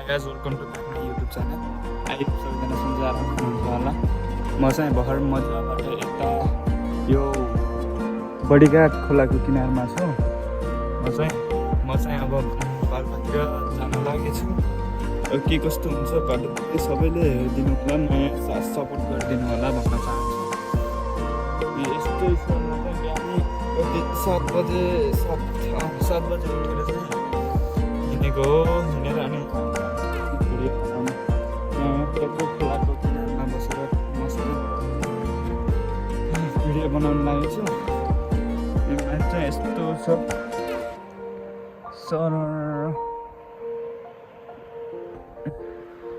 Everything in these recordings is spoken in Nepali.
High guys welcome to my YouTube channel. आई सबैजना सन्चै आराम हुनुहुन्छ होला। म चाहिँ भर्खर मजाबाट यता यो बडीघाट खोलाको किनारमा छु। म चाहिँ अब घरतिर जान लागेछु। के कस्तो हुन्छ बाटो सबैले हेरिदिनु होला, नयाँ साथ सपोर्ट गरिदिनु होला भन्न चाहन्छु। यस्तो स्कुलमा चाहिँ बिहानै 7 बजे उठेर चाहिँ हिँडेको हो। हिँडेर अनि खोलाको किनारमा बसेर मस्त भिडियो बनाउन लागेको छु। यो मान्छे चाहिँ यस्तो छ सर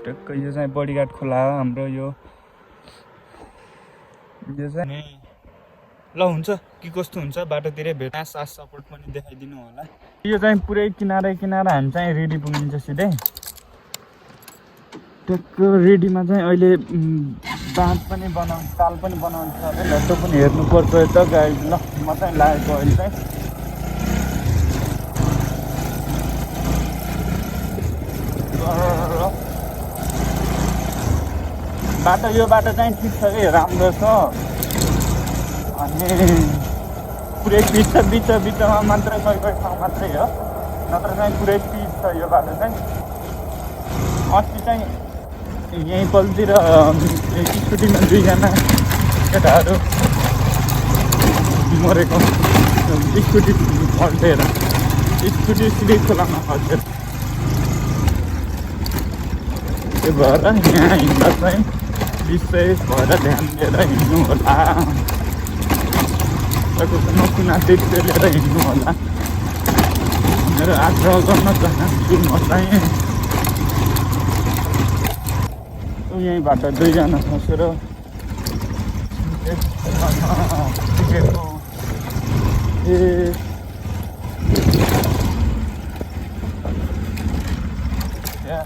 टक्क। यो चाहिँ बडीघाट खोला हो हाम्रो। यो चाहिँ ल हुन्छ के कस्तो हुन्छ बाटोतिरै भेट, साथ सपोर्ट पनि देखाइदिनु होला। यो चाहिँ पुरै किनारै हामी चाहिँ रेडी पुगिन्छ सिधै। टक्क रेडीमा चाहिँ अहिले बाँध पनि ताल पनि बनाउँछ अरे। ल त्यो पनि हेर्नुपर्छ यता गाइड। ल म चाहिँ लागेको अहिले चाहिँ यो बाटो चाहिँ ठिक छ कि राम्रो छ। अनि पुरै पिच छ, बिचमा मात्रै कोही ठाउँ मात्रै हो, नत्र चाहिँ पुरै पिच छ यो बाटो चाहिँ। अस्ति चाहिँ यहीँ पल्तिर स्कुटीमा 2 जना केटाहरू मरेको, स्कुटी पल्टेर स्कुटी सिधै खोलामा खसेर। त्यो भएर यहाँ हिँड्दा चाहिँ विशेष भएर ध्यान दिएर हिँड्नु होला। नकुना त्यति लिएर हिँड्नु होला मेरो आग्रह गर्न चाहन्छु। म चाहिँ यहीँबाट 2 जना खसेर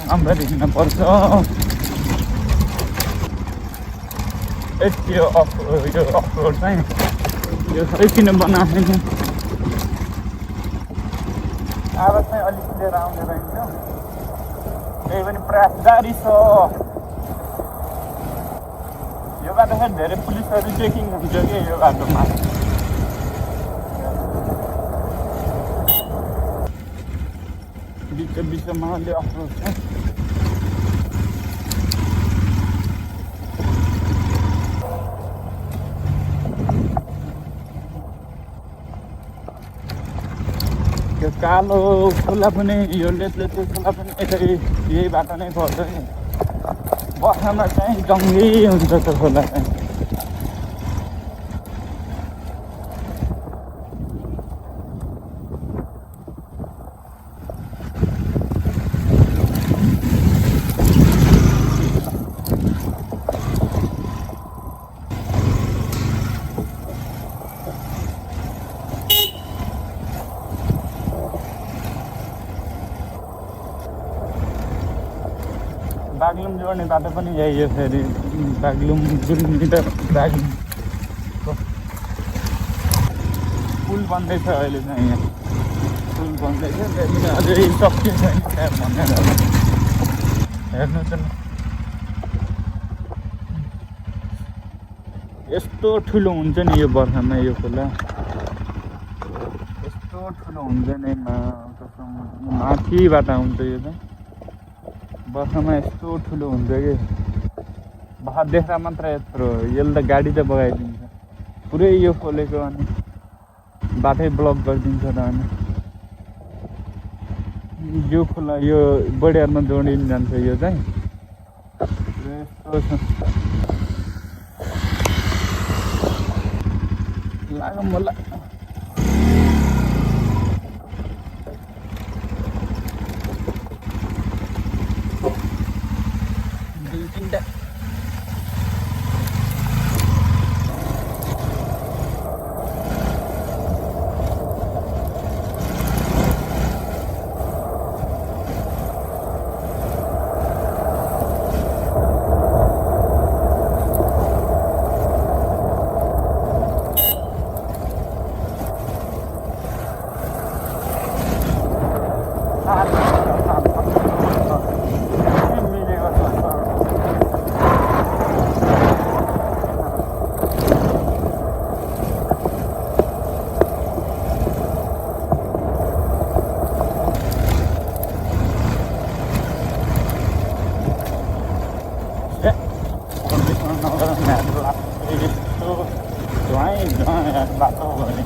राम्ररी हिँड्न पर्छ। यो अफरोड चाहिँ यो सबै किन बनाएको नि। आवाज चाहिँ अलिक क्लियर आउने रहेछ। त्यही पनि प्रयास जारी छ। यो बाटो चाहिँ धेरै पुलिसहरू चेकिङ हुन्छ कि यो बाटोमा। बिचमा अलि अफरोड छ। यो कालो खोला पनि यो लेतलेते खोला पनि यही बाटो नै पर्छ नि। बर्खामा चाहिँ जङ्गली हुन्छ त्यो खोला चाहिँ। बागलुङ जोड्ने बाटो पनि यही हो। फेरि बागलुङ जुन मिटर बागलुङको पुल बन्दैछ अहिले चाहिँ। यहाँ पुल बन्दैछ, त्यहाँदेखि अझै सकियो छैन भनेर हेर्नु त। यस्तो ठुलो हुन्छ नि यो बर्खामा यो खोला, यस्तो ठुलो हुन्छ नि। माथिबाट आउँछ यो चाहिँ बर्खामा यस्तो ठुलो हुन्छ कि भर देख्दा मात्र यत्रो। यसले त गाडी त बगाइदिन्छ पुरै यो खोलेको, अनि बाटै ब्लक गरिदिन्छ त। अनि यो खोला यो बडियारमा जोडिन जान्छ यो चाहिँ। यस्तो छ लाग्यो मलाई। यस्तो झुवाइ बाटो भने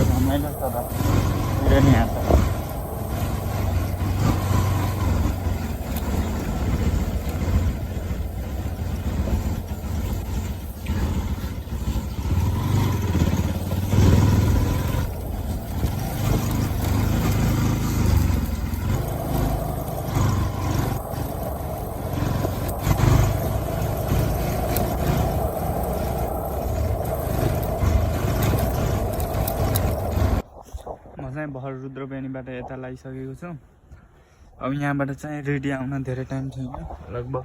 रमाइलो छ त मेरो नि यहाँ त म चाहिँ भर रुद्रबेनीबाट यता लागिसकेको छु। अब यहाँबाट चाहिँ रेडी आउन धेरै टाइम छैन, लगभग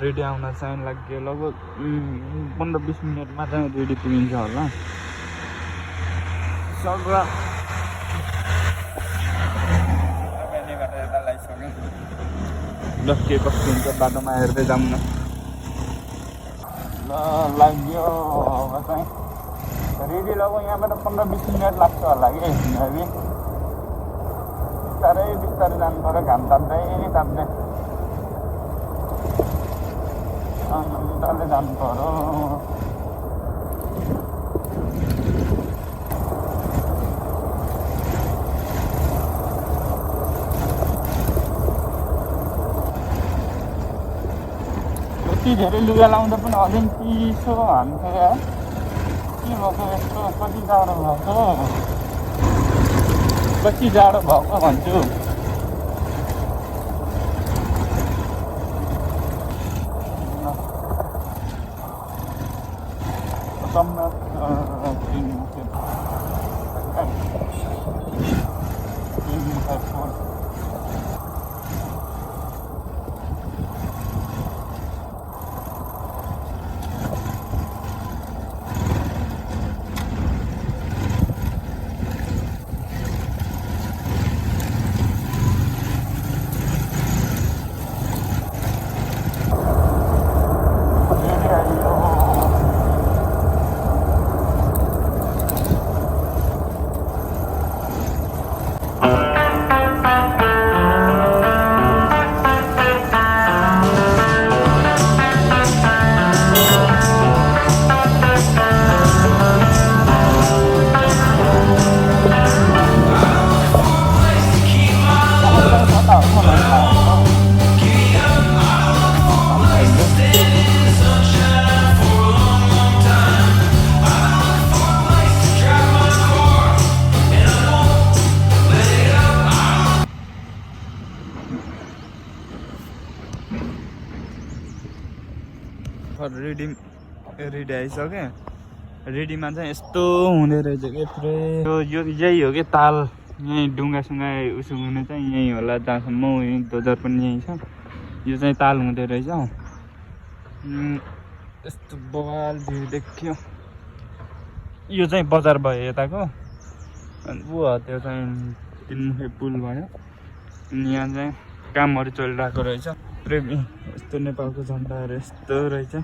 रेडी आउन चाहिँ लाग्यो लगभग 15-20 मिनटमा चाहिँ रेडी पुगिन्छ होला। सग्ला रुद्रबेनीबाट यता लागिसक्यो। ल के कस्तो हुन्छ बाटोमा हेर्दै जाऊँ न। ल लाग्यो अब चाहिँ रेडी लगभग यहाँबाट 15-20 मिनट लाग्छ होला कि मेबी। बिस्तारै बिस्तारै जानु पऱ्यो, घाम ताप्दै ताप्दै जानु पऱ्यो। यति धेरै लुगा लाउँदा पनि अझै चिसो हान्थ्यो यार। के भएको यस्तो कति जाडो भएको, कति जाडो भएको भन्छु। रेडी आइसक्यो। रेडीमा चाहिँ यस्तो हुँदो रहेछ कि पुरै यो यही हो कि ताल। यहीँ ढुङ्गासुङ्गा उसो हुने चाहिँ यहीँ होला, जहाँसम्म यहीँ दोजर पनि यहीँ छ। यो चाहिँ ताल हुँदो रहेछ। यस्तो बवाल भ्यू देखियो। यो चाहिँ बजार भयो यताको, अनि ऊ त्यो चाहिँ तिनमुखे पुल भयो। अनि यहाँ चाहिँ कामहरू चलिरहेको रहेछ। प्रेमी यस्तो नेपालको झन्डाहरू यस्तो रहेछ।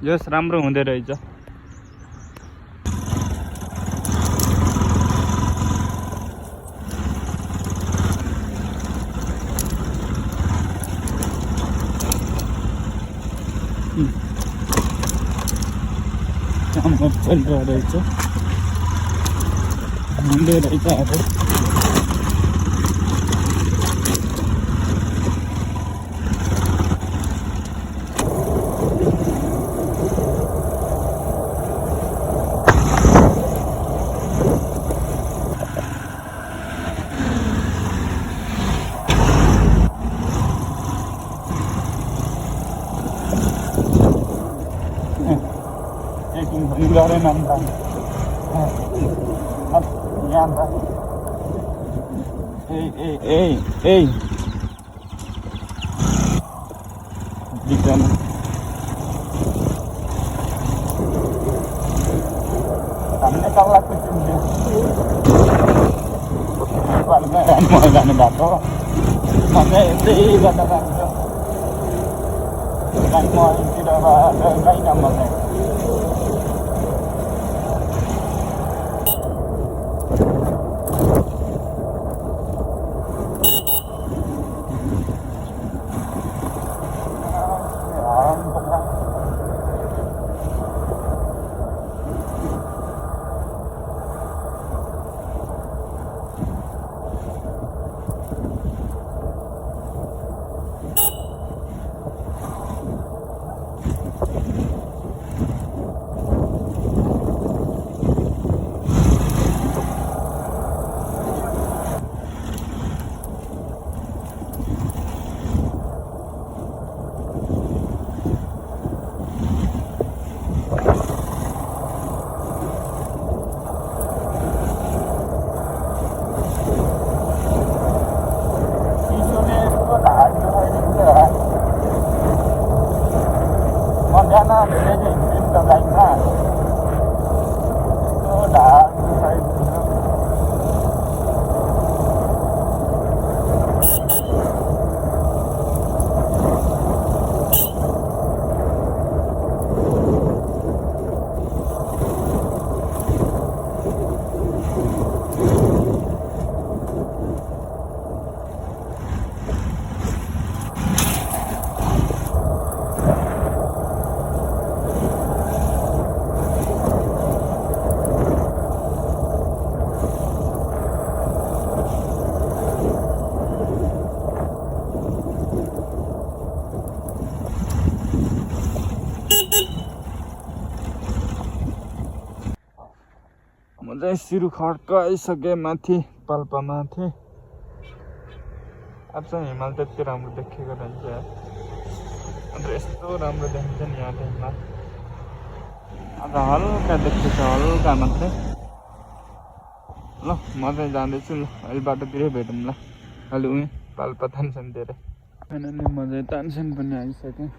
यो राम्रो हुँदै रहेछ। चलिरहेको रहेछ, हुँदै रहेछ अब। ट्रेकिङ पनि गरेन नि त यहाँ त ए दिक्दैन हामीले कल्लाको चिन्थ्यो नेपालमा जानु भएको म चाहिँ यस्तै गर्दा जान्छु मतिर गइन म चाहिँ म चाहिँ सिरु खड्क आइसकेँ माथि पाल्पामाथि अब चाहिँ हिमाल त्यति राम्रो देखेको रहन्छ अन्त यस्तो राम्रो देखिन्छ नि यहाँ हिमाल अन्त हल्का देखिन्छ हल्का मात्रै ल म चाहिँ जाँदैछु ल अहिले बाटोतिरै भेटौँ ल अहिले उहीँ पाल्पा तानसेनतिर फाइनली म चाहिँ तानसेन पनि आइसकेँ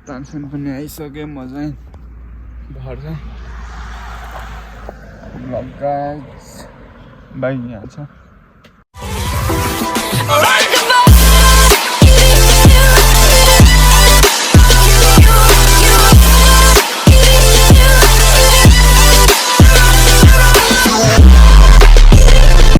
तानसेन पनि आइसकेँ म चाहिँ घर चाहिँ बाइक यहाँ छ